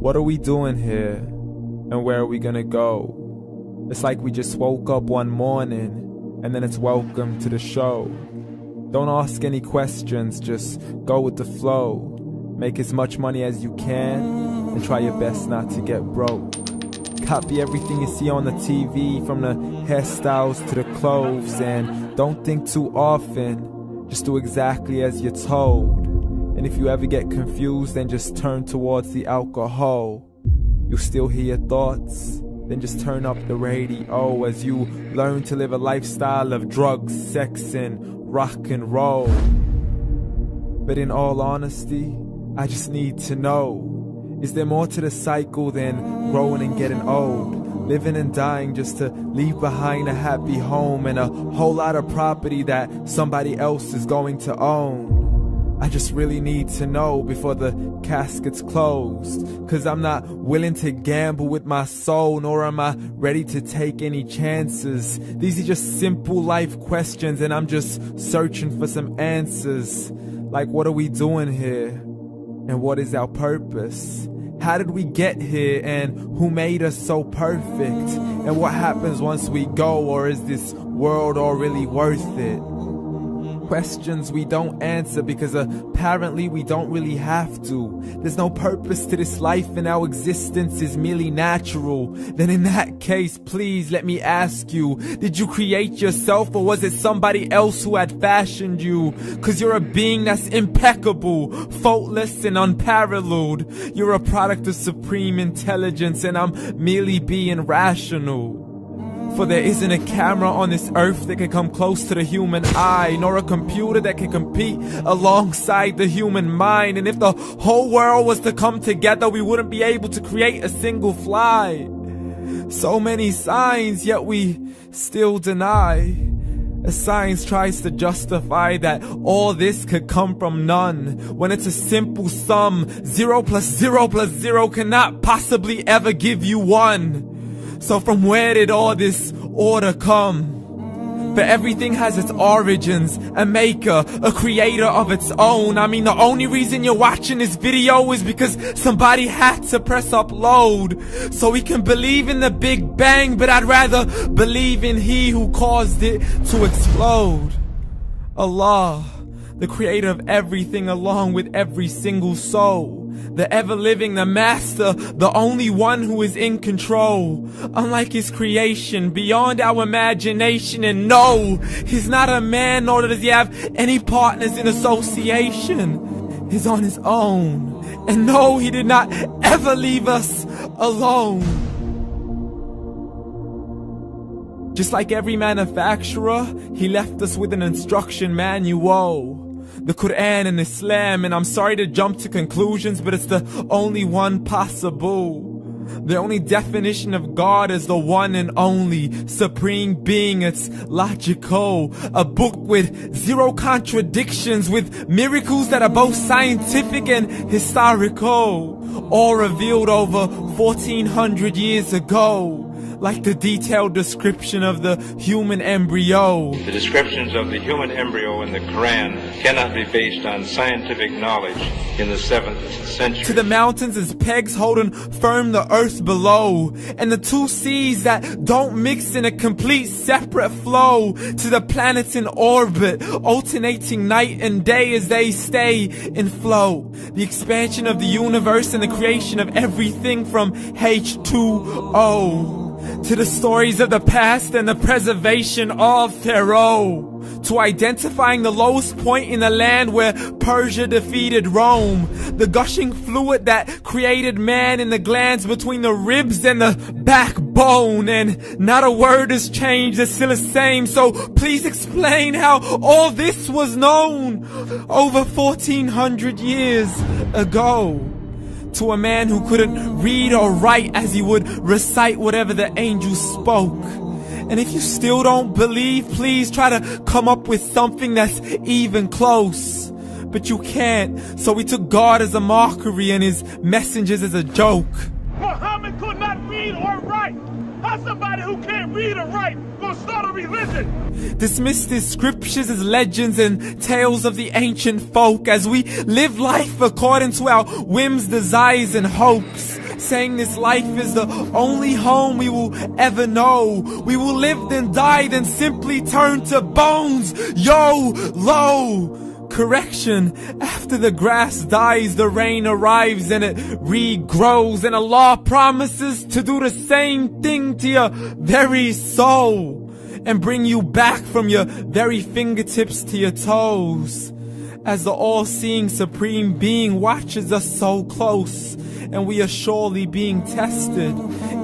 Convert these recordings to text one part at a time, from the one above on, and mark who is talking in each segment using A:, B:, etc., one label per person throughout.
A: What are we doing here? And where are we gonna go? It's like we just woke up one morning, and then it's welcome to the show. Don't ask any questions, just go with the flow. Make as much money as you can, and try your best not to get broke. Copy everything you see on the TV, from the hairstyles to the clothes, and don't think too often, just do exactly as you're told. And if you ever get confused, then just turn towards the alcohol. You'll still hear your thoughts, then just turn up the radio as you learn to live a lifestyle of drugs, sex, and rock and roll. But in all honesty, I just need to know, is there more to the cycle than growing and getting old? Living and dying just to leave behind a happy home and a whole lot of property that somebody else is going to own. I just really need to know before the casket's closed, 'cause I'm not willing to gamble with my soul, nor am I ready to take any chances. These are just simple life questions, and I'm just searching for some answers. Like, what are we doing here? And what is our purpose? How did we get here, and who made us so perfect? And what happens once we go, or is this world all really worth it? Questions we don't answer because apparently we don't really have to. There's no purpose to this life and our existence is merely natural. Then in that case, please let me ask you, did you create yourself, or was it somebody else who had fashioned you? 'Cause you're a being that's impeccable, faultless and unparalleled. You're a product of supreme intelligence, and I'm merely being rational. For there isn't a camera on this earth that can come close to the human eye, nor a computer that can compete alongside the human mind. And if the whole world was to come together, we wouldn't be able to create a single fly. So many signs, yet we still deny. As science tries to justify that all this could come from none, when it's a simple sum. 0 plus 0 plus 0 cannot possibly ever give you 1. So from where did all this order come? For everything has its origins, a maker, a creator of its own. I mean, the only reason you're watching this video is because somebody had to press upload. So we can believe in the Big Bang, but I'd rather believe in He who caused it to explode. Allah, the creator of everything along with every single soul. The ever-living, the master, the only one who is in control. Unlike his creation, beyond our imagination. And no, he's not a man, nor does he have any partners in association. He's on his own. And no, he did not ever leave us alone. Just like every manufacturer, he left us with an instruction manual. The Quran and Islam, and I'm sorry to jump to conclusions, but it's the only one possible. The only definition of God is the one and only supreme being. It's logical, a book with 0 contradictions, with miracles that are both scientific and historical, all revealed over 1400 years ago. Like the detailed description of the human embryo.
B: The descriptions of the human embryo in the Quran cannot be based on scientific knowledge in the 7th century.
A: To the mountains as pegs holding firm the earth below, and the 2 seas that don't mix in a complete separate flow. To the planets in orbit, alternating night and day as they stay in flow. The expansion of the universe and the creation of everything from H2O. To the stories of the past and the preservation of Pharaoh. To identifying the lowest point in the land where Persia defeated Rome. The gushing fluid that created man in the glands between the ribs and the backbone. And not a word has changed, it's still the same. So please explain how all this was known over 1400 years ago. To a man who couldn't read or write, as he would recite whatever the angels spoke. And if you still don't believe, please try to come up with something that's even close. But you can't, so we took God as a mockery and his messengers as a joke.
C: Muhammad could not read or write. How's somebody who can't read or write gonna start a religion?
A: Dismiss his scriptures as legends and tales of the ancient folk, as we live life according to our whims, desires, and hopes. saying this life is the only home we will ever know. We will live then die, then simply turn to bones. YOLO! Correction, after the grass dies, the rain arrives and it regrows, and Allah promises to do the same thing to your very soul and bring you back from your very fingertips to your toes, as the all-seeing supreme being watches us so close, and we are surely being tested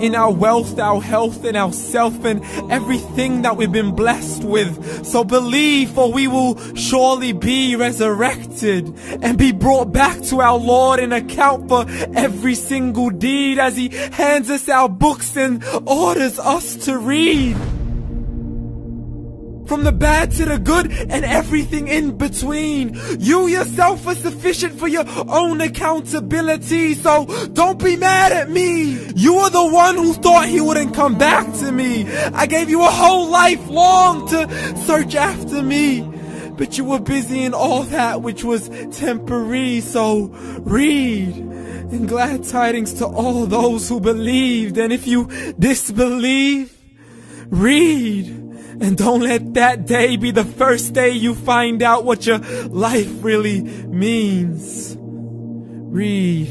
A: in our wealth, our health, and our self, and everything that we've been blessed with. So believe, for we will surely be resurrected and be brought back to our Lord and account for every single deed, as He hands us our books and orders us to read. From the bad to the good and everything in between. You yourself are sufficient for your own accountability, so don't be mad at me. You are the one who thought He wouldn't come back to me. I gave you a whole life long to search after me, but you were busy in all that which was temporary. So read, and glad tidings to all those who believed. And if you disbelieve, read. And don't let that day be the first day you find out what your life really means. Read.